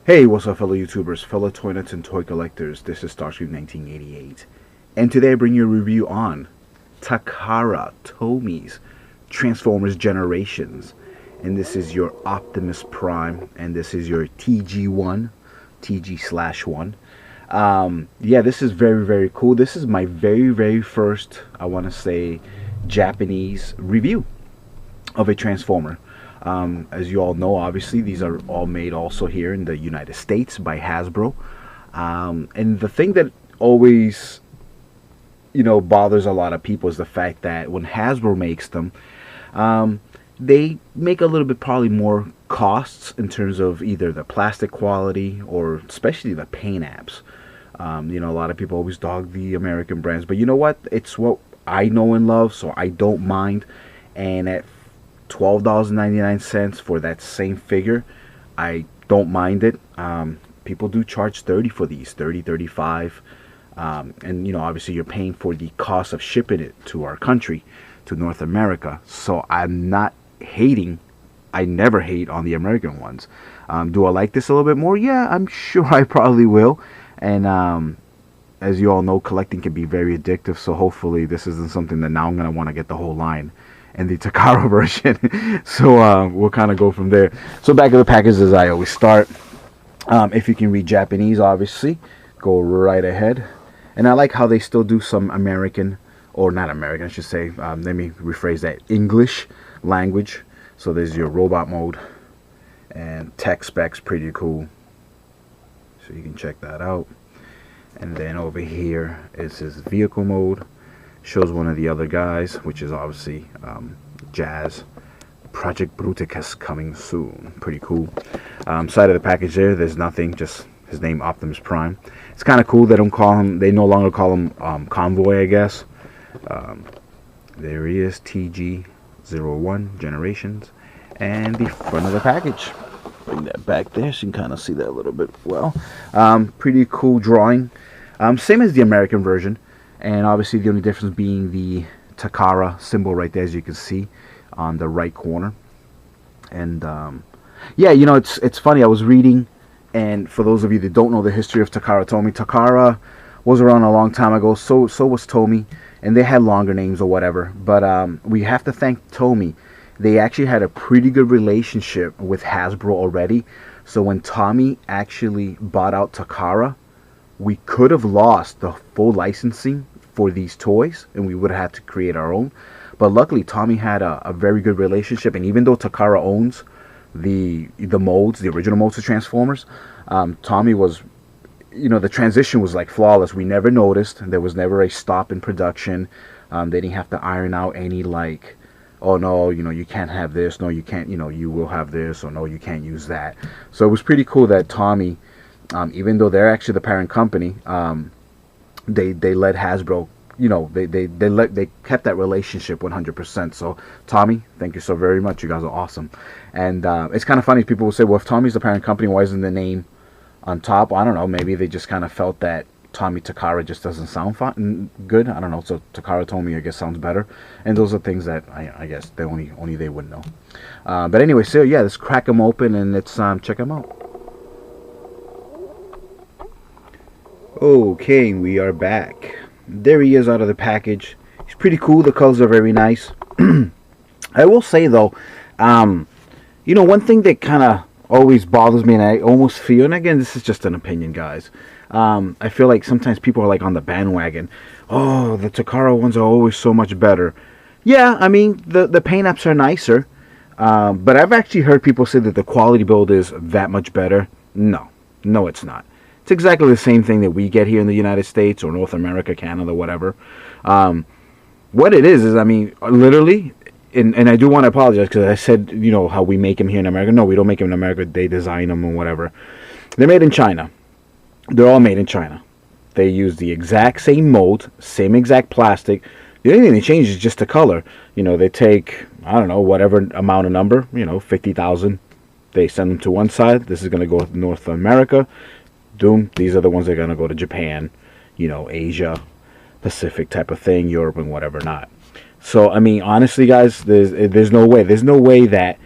Hey, what's up, fellow YouTubers, fellow toy nuts and toy collectors? This is Starscream 1988, and today I bring you a review on Takara Tomy's Transformers Generations. And this is your Optimus Prime, and this is your TG1, TG/1. Yeah, this is very cool. This is my very first, I want to say, Japanese review of a Transformer. As you all know, obviously, these are all made also here in the United States by Hasbro. And the thing that always, bothers a lot of people is the fact that when Hasbro makes them, they make a little bit probably more costs in terms of either the plastic quality or especially the paint apps. A lot of people always dog the American brands, but you know what? It's what I know and love, so I don't mind. And at $12.99 for that same figure, I don't mind it. People do charge 30 for these, 30, 35, and obviously you're paying for the cost of shipping it to our country, to North America. So I'm not hating. I never hate on the American ones. Do I like this a little bit more? Yeah, I'm sure I probably will. And as you all know, collecting can be very addictive, so hopefully this isn't something that now I'm going to want to get the whole line and the Takara version. So we'll kind of go from there. So back of the package, as I always start. If you can read Japanese, obviously, go right ahead. And I like how they still do some American, or not American, I should say. Let me rephrase that. English language. So there's your robot mode. And tech specs, pretty cool. So you can check that out. And then over here is his vehicle mode. Shows one of the other guys, which is obviously Jazz. Project Bruticus coming soon. Pretty cool. Side of the package there's nothing, just his name, Optimus Prime. It's kind of cool. They don't call him, they no longer call him Convoy, I guess. There he is, TG01 Generations. And the front of the package. Bring that back there so you can kind of see that a little bit well. Pretty cool drawing. Same as the American version. And obviously the only difference being the Takara symbol right there, as you can see on the right corner. And yeah, it's funny. I was reading, and for those of you that don't know the history of Takara Tomy, Takara was around a long time ago. So was Tomy, and they had longer names or whatever. But we have to thank Tomy. They actually had a pretty good relationship with Hasbro already. So when Tomy actually bought out Takara, we could have lost the full licensing for these toys, and we would have had to create our own. But luckily, Tomy had a very good relationship, and even though Takara owns the molds, the original molds of Transformers, Tomy was, the transition was like flawless. We never noticed. There was never a stop in production. They didn't have to iron out any like, oh no, you can't have this. No, you can't. You will have this. Or no, you can't use that. So it was pretty cool that Tomy, even though they're actually the parent company, they let Hasbro, they kept that relationship 100%. So Tomy, thank you so very much. You guys are awesome. And it's kind of funny. People will say, well, if Tommy's the parent company, why isn't the name on top? I don't know. Maybe they just kind of felt that Tomy Takara just doesn't sound good. I don't know. So Takara Tomy, I guess, sounds better. And those are things that I guess they only they would know. But anyway, so yeah, let's crack them open and let's check them out. Okay, we are back. There he is out of the package. He's pretty cool. The colors are very nice. I will say though, one thing that kind of always bothers me, and I almost feel, and again, this is just an opinion, guys. I feel like sometimes people are like on the bandwagon. Oh, the Takara ones are always so much better. Yeah, I mean, the paint apps are nicer. But I've actually heard people say that the quality build is that much better. No, it's not. It's exactly the same thing that we get here in the United States or North America, Canada, whatever. What it is, I mean, literally, and I do want to apologize because I said, how we make them here in America. No, we don't make them in America. They design them and whatever. They're made in China. They're all made in China. They use the exact same mold, same exact plastic. The only thing they change is just the color. They take, I don't know, whatever amount of number, 50,000. They send them to one side. This is going to go to North America. Doom. These are the ones that are going to go to Japan, Asia, Pacific type of thing, Europe and whatever not. So, I mean, honestly, guys, there's no way. There's no way that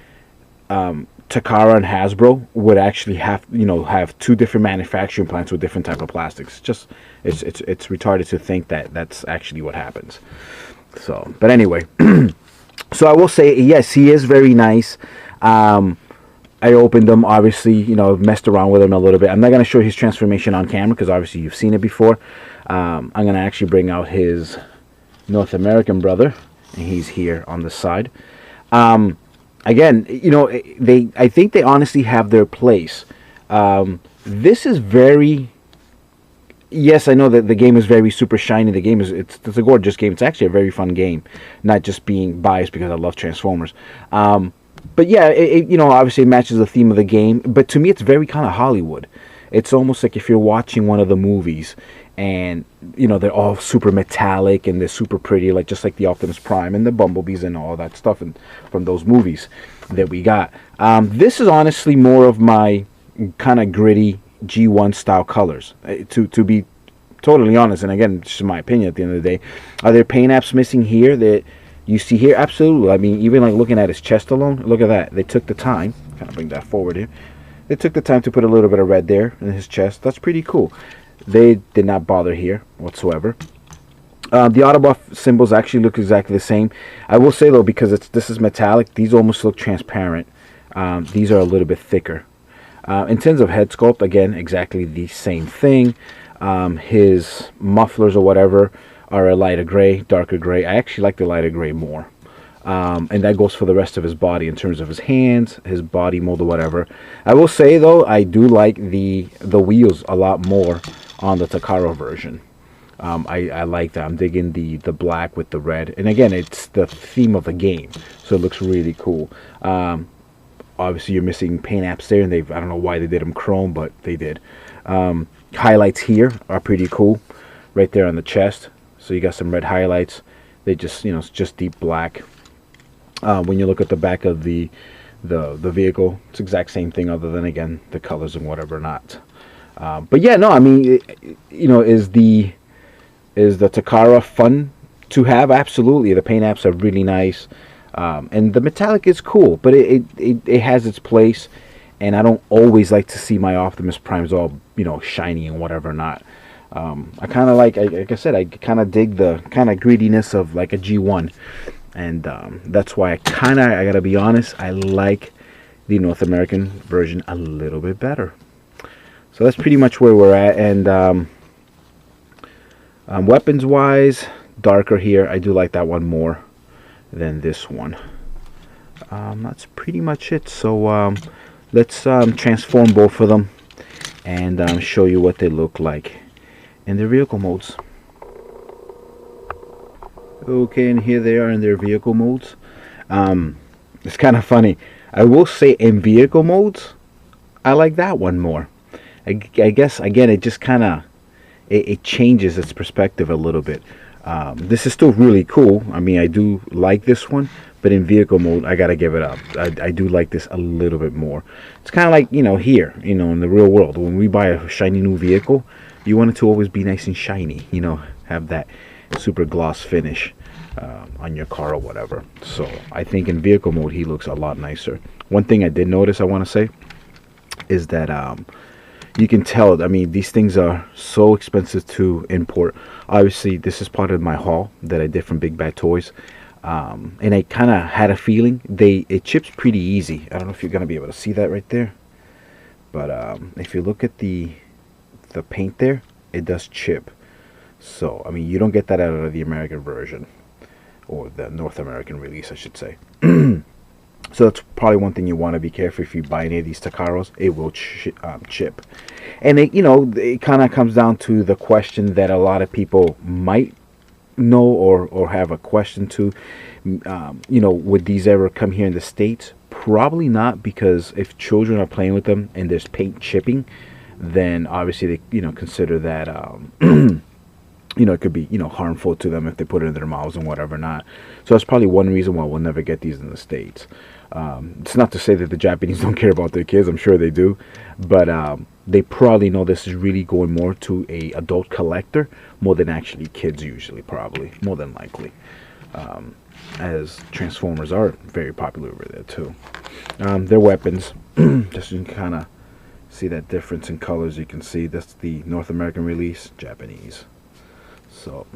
Takara and Hasbro would actually have, have two different manufacturing plants with different type of plastics. Just it's retarded to think that that's actually what happens. So, but anyway, so I will say yes, he is very nice. I opened them, obviously, messed around with him a little bit. I'm not going to show his transformation on camera because obviously you've seen it before. I'm going to actually bring out his North American brother, and he's here on the side. Again, I think they honestly have their place. This is very... Yes, I know that the game is very super shiny. The game it's a gorgeous game. It's actually a very fun game. Not just being biased because I love Transformers. But yeah, obviously it matches the theme of the game. But to me, it's very kind of Hollywood. It's almost like if you're watching one of the movies, and they're all super metallic and they're super pretty, like just like the Optimus Prime and the Bumblebees and all that stuff, and from those movies that we got. This is honestly more of my kind of gritty G1 style colors. To be totally honest, and again, it's just my opinion at the end of the day. Are there paint apps missing here that you see here? Absolutely. I mean, even like looking at his chest alone, look at that. They took the time, kind of bring that forward here. They took the time to put a little bit of red there in his chest. That's pretty cool. They did not bother here whatsoever. The Autobot symbols actually look exactly the same. I will say though, because this is metallic, these almost look transparent. These are a little bit thicker. In terms of head sculpt, again, exactly the same thing. His mufflers or whatever are a lighter gray, darker gray. I actually like the lighter gray more. And that goes for the rest of his body in terms of his hands, his body mold or whatever. I will say though, I do like the wheels a lot more on the Takara version. I like that. I'm digging the black with the red. And again, it's the theme of the game, so it looks really cool. Obviously, you're missing paint apps there, and I don't know why they did them chrome, but they did. Highlights here are pretty cool, right there on the chest. So you got some red highlights. They just, it's just deep black. When you look at the back of the vehicle, it's the exact same thing, other than again the colors and whatever not. But yeah, no, I mean, is the Takara fun to have? Absolutely. The paint apps are really nice. And the metallic is cool, but it has its place, and I don't always like to see my Optimus Primes all, shiny and whatever not. I kind of like I said, I kind of dig the kind of greediness of like a G1, and that's why I gotta be honest, I like the North American version a little bit better. So that's pretty much where we're at, and weapons wise, darker here. I do like that one more than this one. That's pretty much it. So let's transform both of them and show you what they look like in their vehicle modes. Okay, and here they are in their vehicle modes. It's kind of funny. I will say in vehicle modes, I like that one more. I guess again, it just kind of it changes its perspective a little bit. This is still really cool. I mean, I do like this one, but in vehicle mode, I gotta give it up. I do like this a little bit more. It's kind of like, here, in the real world, when we buy a shiny new vehicle, you want it to always be nice and shiny, have that super gloss finish on your car or whatever. So I think in vehicle mode, he looks a lot nicer. One thing I did notice, I want to say, is that you can tell, I mean, these things are so expensive to import. Obviously, this is part of my haul that I did from Big Bad Toys. And I kind of had a feeling it chips pretty easy. I don't know if you're going to be able to see that right there. But if you look at the paint there, it does chip. So, I mean, you don't get that out of the American version. Or the North American release, I should say. So that's probably one thing you want to be careful if you buy any of these Takaros. It will chip. And it kind of comes down to the question that a lot of people might know or have a question to. Would these ever come here in the States? Probably not, because if children are playing with them and there's paint chipping, then obviously they consider that it could be harmful to them if they put it in their mouths and whatever not. So that's probably one reason why we'll never get these in the States. It's not to say that the Japanese don't care about their kids. I'm sure they do, but they probably know this is really going more to a adult collector more than actually kids, usually, probably more than likely. as Transformers are very popular over there too. Their weapons, just you can kind of see that difference in colors. You can see that's the North American release, Japanese. So,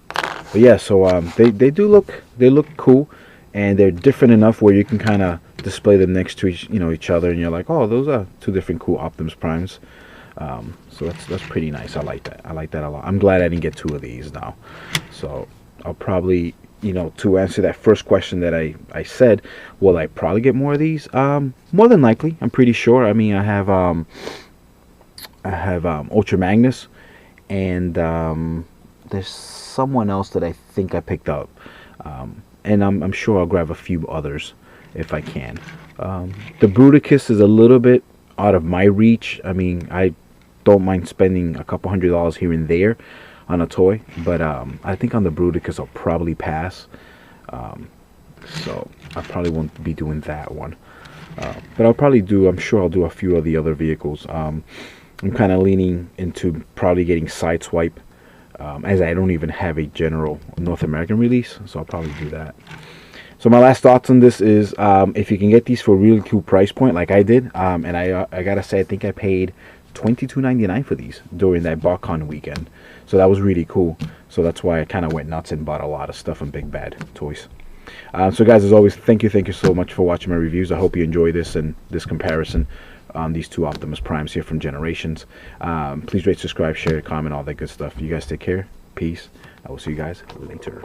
but yeah, so they look cool, and they're different enough where you can kind of display them next to each other, and you're like, oh, those are two different cool Optimus Primes. So that's pretty nice. I like that. I like that a lot. I'm glad I didn't get two of these now. So I'll probably, to answer that first question that I said, will I probably get more of these? More than likely. I'm pretty sure. I mean, I have Ultra Magnus, and there's someone else that I think I picked up, and I'm sure I'll grab a few others if I can. The Bruticus is a little bit out of my reach. I mean, I don't mind spending a couple $100s here and there on a toy, but I think on the Bruticus I'll probably pass. So I probably won't be doing that one, but I'm sure I'll do a few of the other vehicles. I'm kind of leaning into probably getting Sideswipe, as I don't even have a general North American release, so I'll probably do that. So my last thoughts on this is, if you can get these for a really cool price point like I did, and I gotta say, I think I paid $22.99 for these during that BotCon weekend, so that was really cool. So that's why I kind of went nuts and bought a lot of stuff on Big Bad Toys. So guys, as always, thank you so much for watching my reviews. I hope you enjoy this and this comparison on these two Optimus Primes here from Generations. Please rate, subscribe, share, comment, all that good stuff. You guys take care. Peace. I will see you guys later.